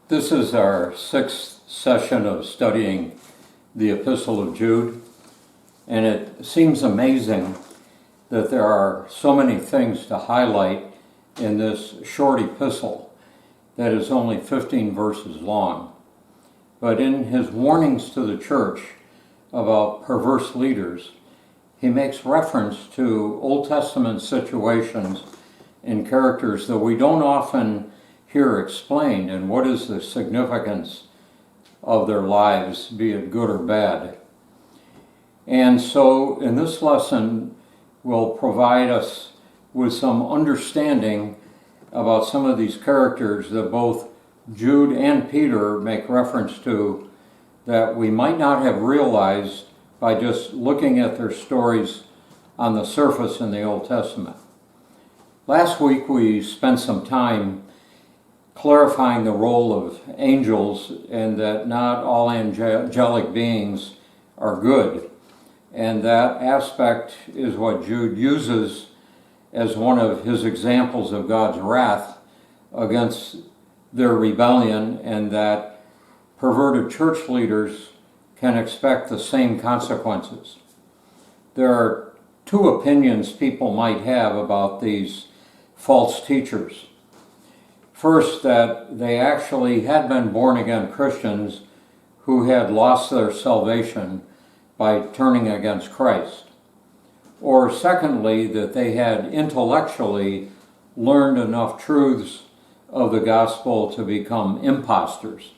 This is our sixth session of studying the Epistle of Jude, and it seems amazing that there are so many things to highlight in this short epistle that is only 15 verses long. But in his warnings to the church about perverse leaders, he makes reference to Old Testament situations and characters that we don't often hear explained, and what is the significance of their lives, be it good or bad. And so in this lesson, will provide us with some understanding about some of these characters that both Jude and Peter make reference to that we might not have realized by just looking at their stories on the surface in the Old Testament. Last week we spent some time clarifying the role of angels and that not all angelic beings are good. And that aspect is what Jude uses as one of his examples of God's wrath against their rebellion, and that perverted church leaders can expect the same consequences. There are two opinions people might have about these false teachers. First, that they actually had been born-again Christians who had lost their salvation by turning against Christ. Or secondly, that they had intellectually learned enough truths of the gospel to become imposters,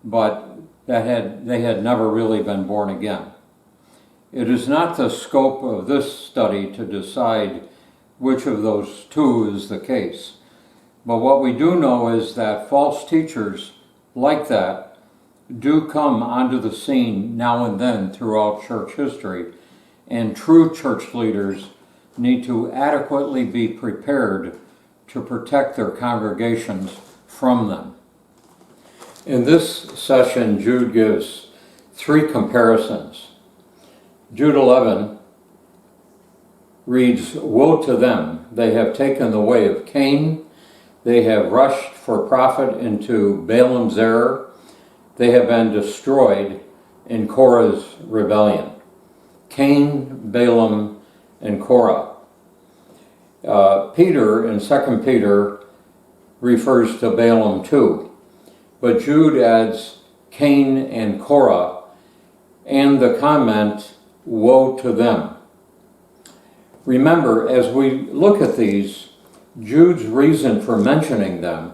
but that they had never really been born again. It is not the scope of this study to decide which of those two is the case. But what we do know is that false teachers like that do come onto the scene now and then throughout church history, and true church leaders need to adequately be prepared to protect their congregations from them. In this session, Jude gives three comparisons. Jude 11 reads, "Woe to them, they have taken the way of Cain. They have rushed for profit into Balaam's error. They have been destroyed in Korah's rebellion." Cain, Balaam, and Korah. Peter in 2 Peter refers to Balaam too, but Jude adds Cain and Korah and the comment, "Woe to them." Remember, as we look at these, Jude's reason for mentioning them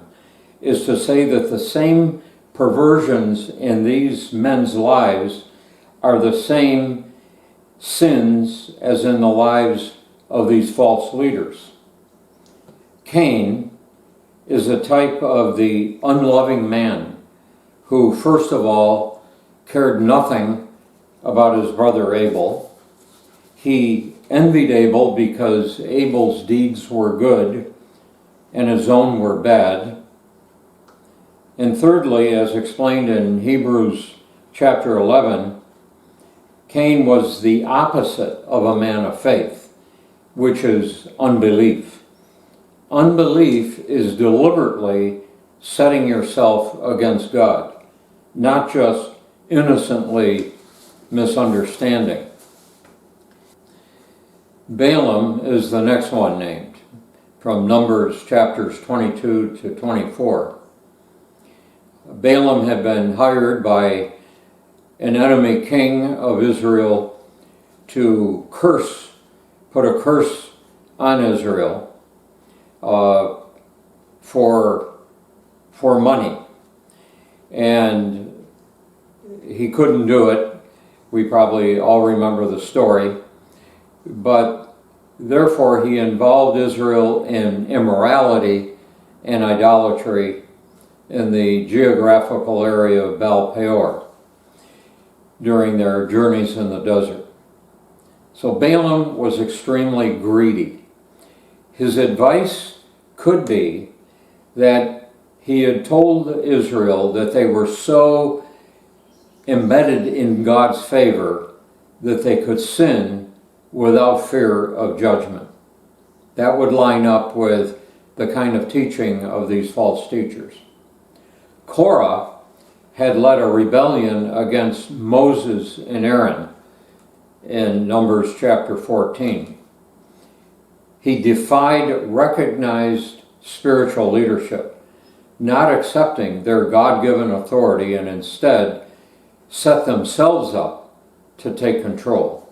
is to say that the same perversions in these men's lives are the same sins as in the lives of these false leaders. Cain is a type of the unloving man who, first of all, cared nothing about his brother Abel. He envied Abel because Abel's deeds were good and his own were bad. And thirdly, as explained in Hebrews chapter 11, Cain was the opposite of a man of faith, which is unbelief. Unbelief is deliberately setting yourself against God, not just innocently misunderstanding. Balaam is the next one named, from Numbers chapters 22 to 24. Balaam had been hired by an enemy king of Israel to put a curse on Israel for money. And he couldn't do it. We probably all remember the story. But therefore he involved Israel in immorality and idolatry in the geographical area of Baal Peor during their journeys in the desert. So Balaam was extremely greedy. His advice could be that he had told Israel that they were so embedded in God's favor that they could sin without fear of judgment. That would line up with the kind of teaching of these false teachers. Korah had led a rebellion against Moses and Aaron in Numbers chapter 14. He defied recognized spiritual leadership, not accepting their God-given authority, and instead set themselves up to take control.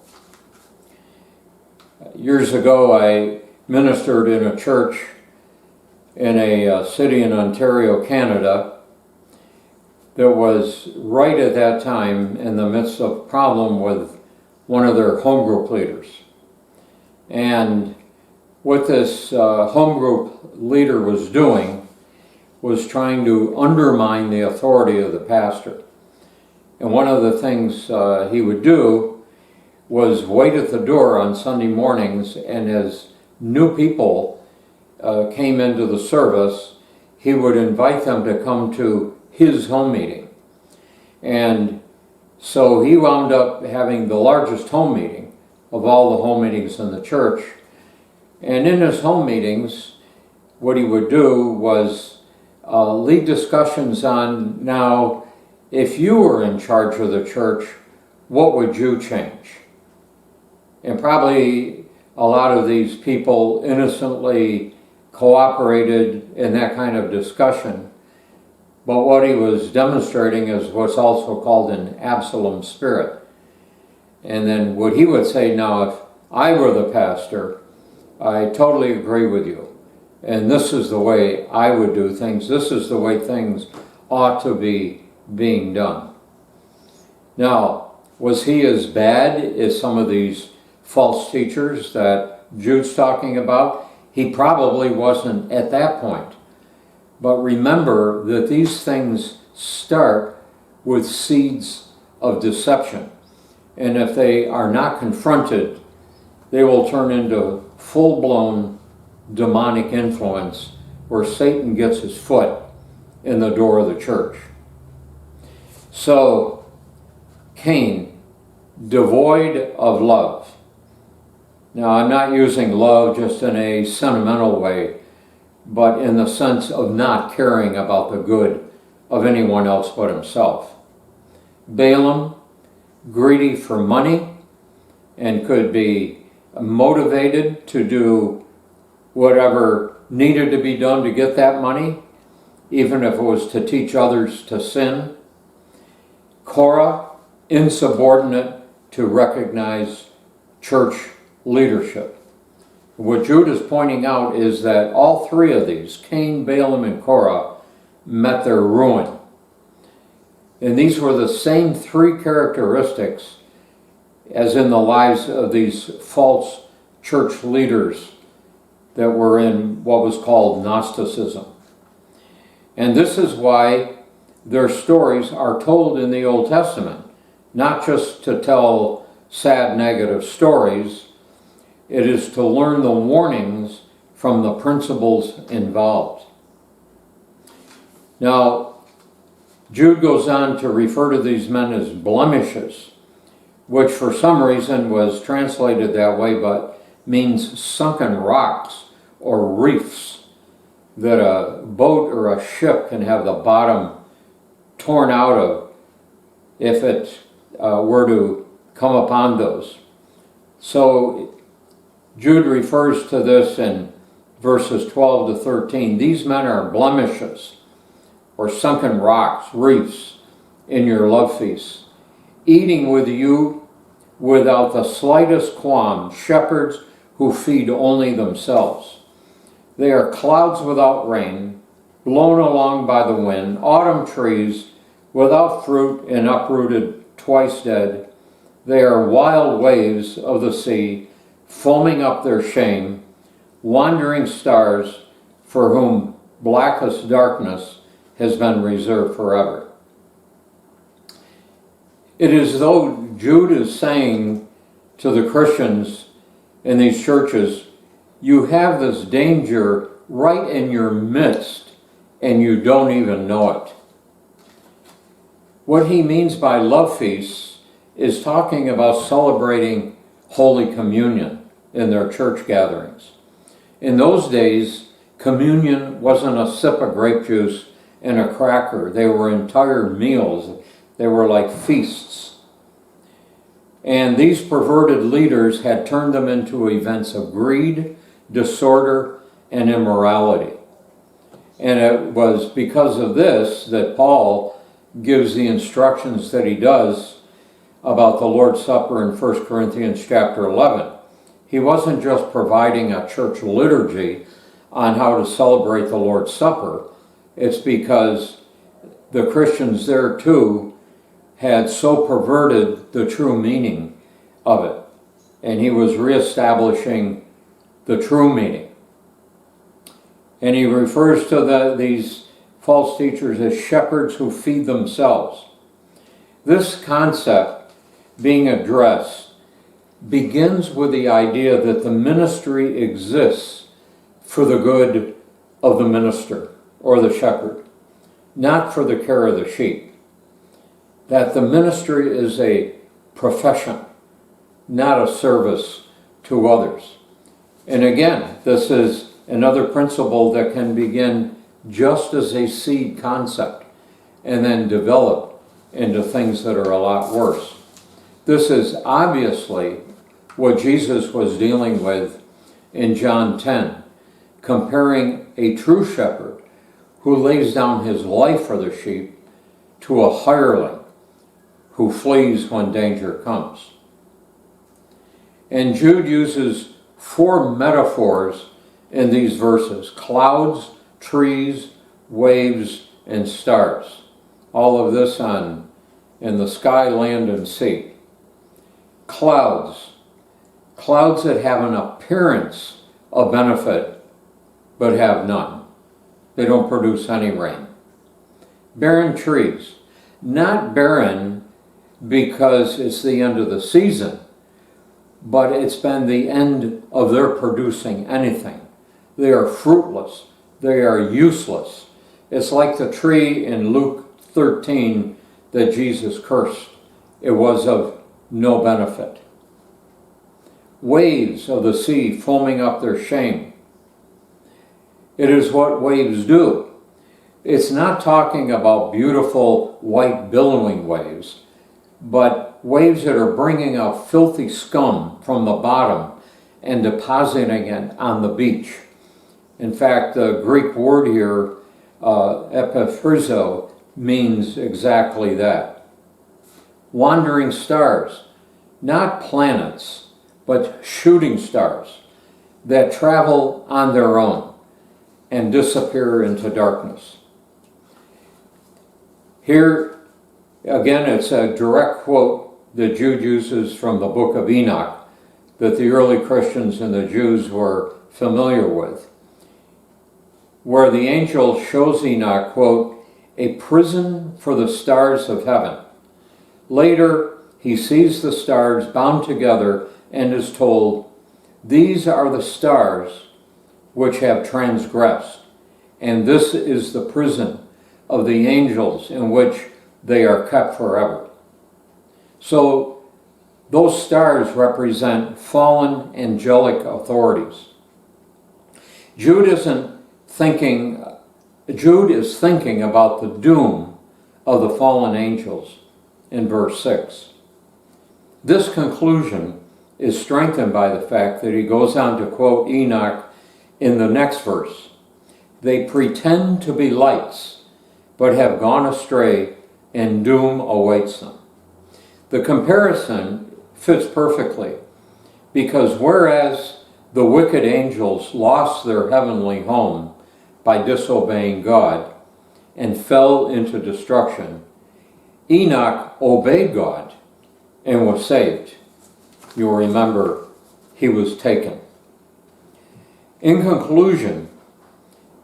Years ago, I ministered in a church in a city in Ontario, Canada, that was right at that time in the midst of a problem with one of their home group leaders. And what this home group leader was doing was trying to undermine the authority of the pastor. And one of the things he would do was wait at the door on Sunday mornings, and as new people came into the service, he would invite them to come to his home meeting. And so he wound up having the largest home meeting of all the home meetings in the church. And in his home meetings, what he would do was lead discussions on, now, if you were in charge of the church, what would you change? And probably a lot of these people innocently cooperated in that kind of discussion. But what he was demonstrating is what's also called an Absalom spirit. And then what he would say, now, if I were the pastor, I totally agree with you. And this is the way I would do things. This is the way things ought to be being done. Now, was he as bad as some of these false teachers that Jude's talking about? He probably wasn't at that point. But remember that these things start with seeds of deception. And if they are not confronted, they will turn into full-blown demonic influence where Satan gets his foot in the door of the church. So, Cain, devoid of love. Now, I'm not using love just in a sentimental way, but in the sense of not caring about the good of anyone else but himself. Balaam, greedy for money, and could be motivated to do whatever needed to be done to get that money, even if it was to teach others to sin. Korah, insubordinate to recognize church leadership. What Jude is pointing out is that all three of these, Cain, Balaam, and Korah, met their ruin. And these were the same three characteristics as in the lives of these false church leaders that were in what was called Gnosticism. And this is why their stories are told in the Old Testament, not just to tell sad negative stories. It is to learn the warnings from the principles involved. Now, Jude goes on to refer to these men as blemishes, which for some reason was translated that way, but means sunken rocks or reefs that a boat or a ship can have the bottom torn out of if it were to come upon those. So Jude refers to this in verses 12 to 13. These men are blemishes or sunken rocks, reefs in your love feasts, eating with you without the slightest qualm, shepherds who feed only themselves. They are clouds without rain, blown along by the wind, autumn trees without fruit and uprooted, twice dead. They are wild waves of the sea, foaming up their shame, wandering stars for whom blackest darkness has been reserved forever. It is as though Jude is saying to the Christians in these churches, you have this danger right in your midst and you don't even know it. What he means by love feasts is talking about celebrating Holy Communion in their church gatherings. In those days, communion wasn't a sip of grape juice and a cracker. They were entire meals. They were like feasts. And these perverted leaders had turned them into events of greed, disorder, and immorality. And it was because of this that Paul gives the instructions that he does about the Lord's Supper in 1 Corinthians chapter 11. He wasn't just providing a church liturgy on how to celebrate the Lord's Supper. It's because the Christians there too had so perverted the true meaning of it. And he was reestablishing the true meaning. And he refers to these false teachers as shepherds who feed themselves. This concept being addressed begins with the idea that the ministry exists for the good of the minister or the shepherd, not for the care of the sheep. That the ministry is a profession, not a service to others. And again, this is another principle that can begin just as a seed concept and then develop into things that are a lot worse. This is obviously what Jesus was dealing with in John 10, comparing a true shepherd who lays down his life for the sheep to a hireling who flees when danger comes. And Jude uses 4 metaphors in these verses: clouds, trees, waves, and stars. All of this in the sky, land, and sea. Clouds. Clouds that have an appearance of benefit, but have none. They don't produce any rain. Barren trees. Not barren because it's the end of the season, but it's been the end of their producing anything. They are fruitless. They are useless. It's like the tree in Luke 13 that Jesus cursed. It was of no benefit. Waves of the sea foaming up their shame. It is what waves do. It's not talking about beautiful white billowing waves, but waves that are bringing out filthy scum from the bottom and depositing it on the beach. In fact, the Greek word here, epiphrizo, means exactly that. Wandering stars, not planets, but shooting stars that travel on their own and disappear into darkness. Here, again, it's a direct quote that Jude uses from the book of Enoch that the early Christians and the Jews were familiar with, where the angel shows Enoch, quote, a prison for the stars of heaven. Later, he sees the stars bound together and is told, these are the stars which have transgressed, and this is the prison of the angels in which they are kept forever. So those stars represent fallen angelic authorities. Jude is thinking about the doom of the fallen angels in verse 6. This conclusion is strengthened by the fact that he goes on to quote Enoch in the next verse. They pretend to be lights, but have gone astray, and doom awaits them. The comparison fits perfectly, because whereas the wicked angels lost their heavenly home by disobeying God and fell into destruction, Enoch obeyed God and was saved. You'll remember he was taken. In conclusion,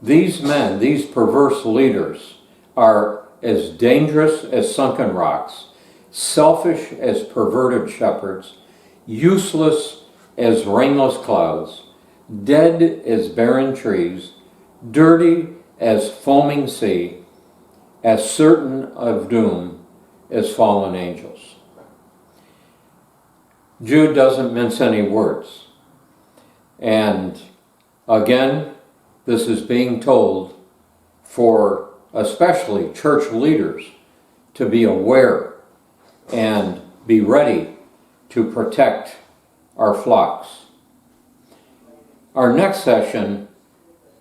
these men, these perverse leaders, are as dangerous as sunken rocks, selfish as perverted shepherds, useless as rainless clouds, dead as barren trees, dirty as foaming sea, as certain of doom as fallen angels. Jude doesn't mince any words. And again, this is being told for especially church leaders, to be aware and be ready to protect our flocks. Our next session,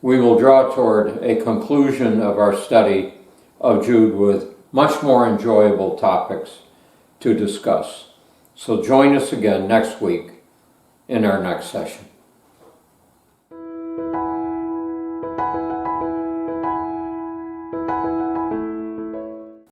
we will draw toward a conclusion of our study of Jude with much more enjoyable topics to discuss. So join us again next week in our next session.